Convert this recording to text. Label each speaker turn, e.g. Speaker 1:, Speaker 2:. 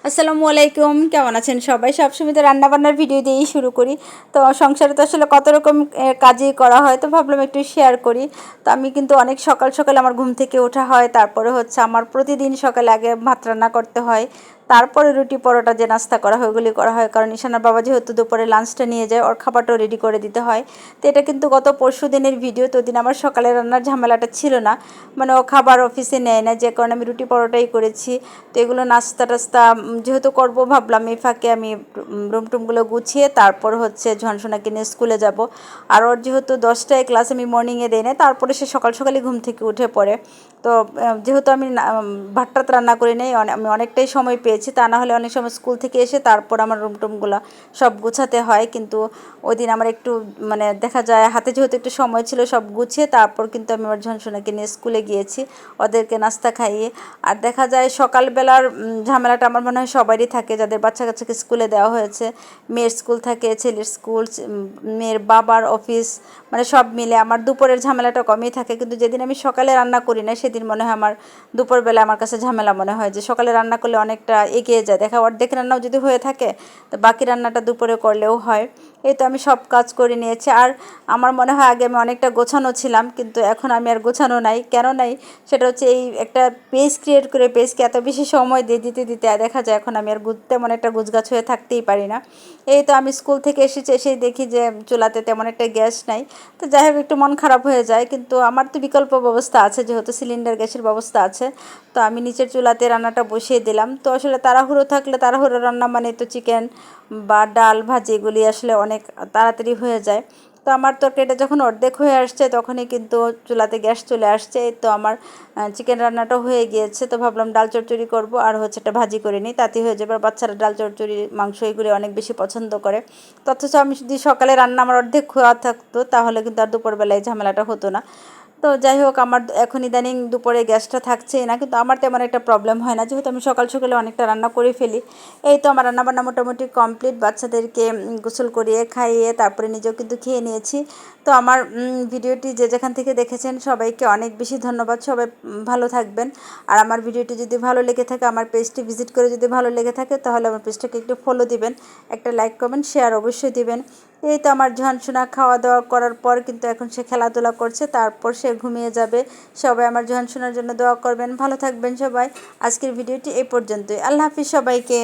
Speaker 1: আসসালামু আলাইকুম, কেমন আছেন সবাই? সবসময় তো রান্নাবান্নার ভিডিও দিয়েই শুরু করি। তো সংসারে তো আসলে কত রকম কাজই করা হয়, তো ভাবলাম একটু শেয়ার করি। তো আমি কিন্তু অনেক সকাল সকাল আমার ঘুম থেকে ওঠা হয়, তারপরে হচ্ছে আমার প্রতিদিন সকালে আগে ভাত রান্না করতে হয়, তারপরে রুটি পরোটা যে নাস্তা করা হয় ওগুলি করা হয়, কারণ ঈশানার বাবা যেহেতু দুপুরে লাঞ্চটা নিয়ে যায়, ওর খাবারটাও রেডি করে দিতে হয়। তো এটা কিন্তু গত পরশু দিনের ভিডিও, তো দিন আমার সকালে রান্নার ঝামেলাটা ছিল না, মানে ও খাবার অফিসে নেয় না, যে কারণে আমি রুটি পরোটাই করেছি। তো এগুলো নাস্তা টাস্তা যেহেতু করবো, ভাবলাম এই ফাঁকে আমি রুম টুমগুলো গুছিয়ে তারপর হচ্ছে ঝনসোনাকে নিয়ে স্কুলে যাব। আর ওর যেহেতু 10টায় ক্লাস, আমি মর্নিংয়ে দিই না, তারপরে সে সকাল সকালই ঘুম থেকে উঠে পড়ে। তো যেহেতু আমি ভাত টাত রান্না করি নাই, আমি অনেকটাই সময় পেয়েছি, তা না হলে অনেক সময় স্কুল থেকে এসে তারপর আমার রুম টুমগুলো সব গুছাতে হয়। কিন্তু ওই দিন আমার একটু মানে দেখা যায় হাতে যেহেতু একটু সময় ছিল, সব গুছিয়ে তারপর কিন্তু আমি আমার ঝনসোনাকে নিয়ে স্কুলে গিয়েছি, ওদেরকে নাস্তা খাইয়ে। আর দেখা যায় সকালবেলার ঝামেলাটা আমার মনে হয় সবারই থাকে, যাদের বাচ্চা কাচ্চাকে স্কুলে দেওয়া হয়েছে। মেয়ের স্কুল থাকে, ছেলের স্কুল, মেয়ের বাবার অফিস, মানে সব মিলে আমার দুপুরের ঝামেলাটা কমই থাকে। কিন্তু যেদিন আমি সকালে রান্না করি না, সেদিন মনে হয় আমার দুপুরবেলা আমার কাছে ঝামেলা মনে হয়, যে সকালে রান্না করলে অনেকটা এগিয়ে যায়, দেখা অর্ধেক রান্নাও যদি হয়ে থাকে তো বাকি রান্নাটা দুপুরে করলেও হয়। এই তো আমি সব কাজ করে নিয়েছি। আর আমার মনে হয় আগে আমি অনেকটা গোছানো ছিলাম, কিন্তু এখন আমি আর গোছানো নাই। কেন নাই? সেটা হচ্ছে এই একটা পেজ ক্রিয়েট করে পেজকে এত বেশি সময় দিয়ে দিতে দিতে দেখা যায় এখন আমি আর তেমন একটা গুছগাছ হয়ে থাকতেই পারি না। এই তো আমি স্কুল থেকে এসেছি, এসেই দেখি যে চুলাতে তেমন একটা গ্যাস নাই। তো যাই হোক, একটু মন খারাপ হয়ে যায়, কিন্তু আমার তো বিকল্প ব্যবস্থা আছে, যেহেতু সিলিন্ডার গ্যাসের ব্যবস্থা আছে। তো আমি নিচের চুলাতে রান্নাটা বসিয়ে দিলাম। তো আসলে তাড়াহুড়ো থাকলে তাড়াহুড়ো রান্না মানে তো চিকেন বা ডাল ভাজি এগুলি আসলে অনেক তাড়াতাড়ি হয়ে যায়। তো আমার তরকারিটা যখন অর্ধেক হয়ে আসছে তখনই কিন্তু চুলাতে গ্যাস চলে আসছে। এই তো আমার চিকেন রান্নাটা হয়ে গিয়েছে। তো ভাবলাম ডাল চচ্চড়ি করবো, আর হচ্ছে একটা ভাজি করে নিই, তাতেই হয়ে যাবে। আর বাচ্চারা ডাল চচ্চড়ি মাংস এগুলি অনেক বেশি পছন্দ করে। তো অথচ আমি যদি সকালে রান্না আমার অর্ধেক খোয়া থাকতো, তাহলে কিন্তু আর দুপুরবেলায় ঝামেলাটা হতো না। তো যাই হোক, আমার এখন ইদানিং দুপুরে গ্যাসটা থাকছেই না, কিন্তু আমার তেমন একটা প্রবলেম হয় না, যেহেতু আমি সকাল সকালে অনেকটা রান্না করে ফেলি। এই তো আমার রান্নাবান্না মোটামুটি কমপ্লিট, বাচ্চাদেরকে গোসল করিয়ে খাইয়ে তারপরে নিজেও কিন্তু খেয়ে নিয়েছি। তো আমার ভিডিওটি যে যেখান থেকে দেখেছেন সবাইকে অনেক বেশি ধন্যবাদ। সবাই ভালো থাকবেন। আর আমার ভিডিওটি যদি ভালো লেগে থাকে, আমার পেজটি ভিজিট করে যদি ভালো লেগে থাকে, তাহলে আমার পেজটাকে একটু ফলো দিবেন, একটা লাইক কমেন্ট শেয়ার অবশ্যই দিবেন। এই তো আমার ঝনসোনা খাওয়া দাওয়া করার পর কিন্তু এখন সে খেলাধুলা করছে, তারপর সে ঘুমিয়ে যাবে। সবাই আমার ঝনসোনার জন্য দোয়া করবেন, ভালো থাকবেন সবাই। আজকের ভিডিওটি এই পর্যন্তই। আল্লাহ হাফিজ সবাইকে।